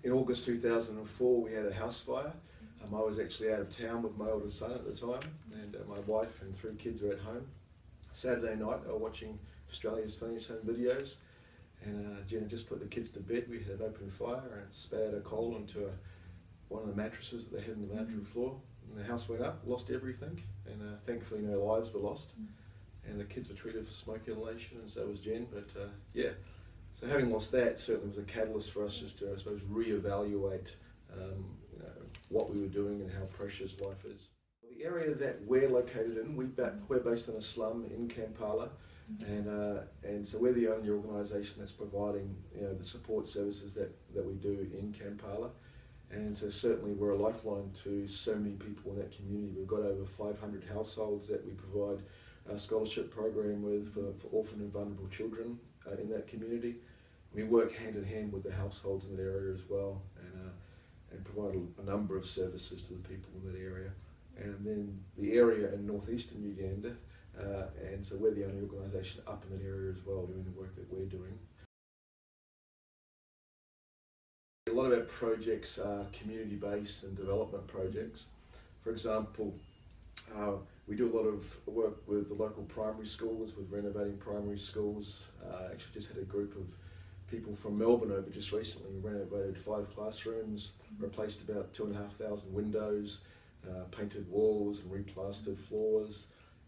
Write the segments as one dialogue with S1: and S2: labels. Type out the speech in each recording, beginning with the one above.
S1: In August 2004 we had a house fire. I was actually out of town with my oldest son at the time, and my wife and 3 kids were at home. Saturday night they were watching Australia's Funniest Home Videos, and Jenna just put the kids to bed. We had an open fire and it spat a coal into one of the mattresses that they had on the lounge room floor. And the house went up, lost everything, and thankfully no lives were lost. And the kids were treated for smoke inhalation, and so was Jen. But yeah, so having lost that certainly was a catalyst for us just to, I suppose, reevaluate what we were doing and how precious life is. The area that we're located in, we're based in a slum in Kampala, and so we're the only organisation that's providing the support services that we do in Kampala. And so certainly we're a lifeline to so many people in that community. We've got over 500 households that we provide a scholarship program with for orphan and vulnerable children in that community. We work hand in hand with the households in that area as well, and provide a number of services to the people in that area. And then the area in northeastern Uganda, and so we're the only organisation up in that area as well doing the work that we're doing. A lot of our projects are community-based and development projects. For example, we do a lot of work with the local primary schools, with renovating primary schools. Actually just had a group of people from Melbourne over just recently. We renovated 5 classrooms, replaced about 2,500 windows, painted walls and replastered floors.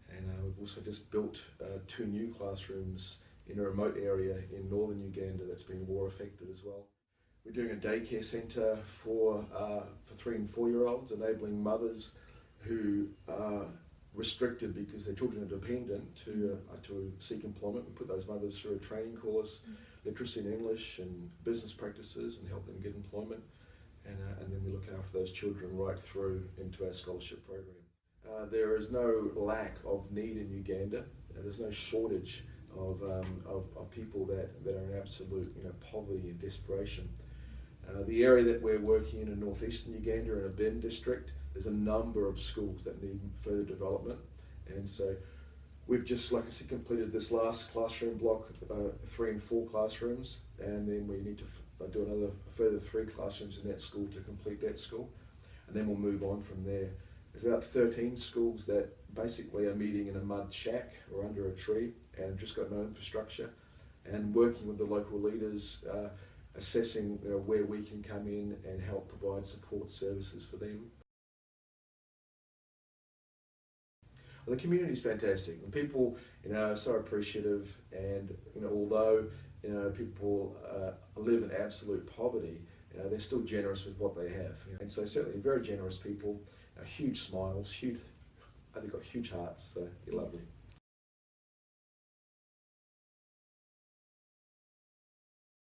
S1: And we've also just built 2 new classrooms in a remote area in northern Uganda that's been war affected as well. We're doing a daycare centre for 3 and 4-year-olds, enabling mothers who are restricted because their children are dependent to seek employment. We put those mothers through a training course, literacy in English and business practices, and help them get employment. And then we look after those children right through into our scholarship program. There is no lack of need in Uganda. There's no shortage of people that are in absolute poverty and desperation. The area that we're working in northeastern Uganda, in a Brisbane district, there's a number of schools that need further development, and so we've just, like I said, completed this last classroom block, 3 and 4 classrooms, and then we need to do further 3 classrooms in that school to complete that school, and then we'll move on from there. There's about 13 schools that basically are meeting in a mud shack or under a tree and have just got no infrastructure, and working with the local leaders, assessing where we can come in and help provide support services for them. Well, the community is fantastic, and people are so appreciative, and although people live in absolute poverty, they're still generous with what they have, and so certainly very generous people, huge smiles, they've got huge hearts, so you're lovely.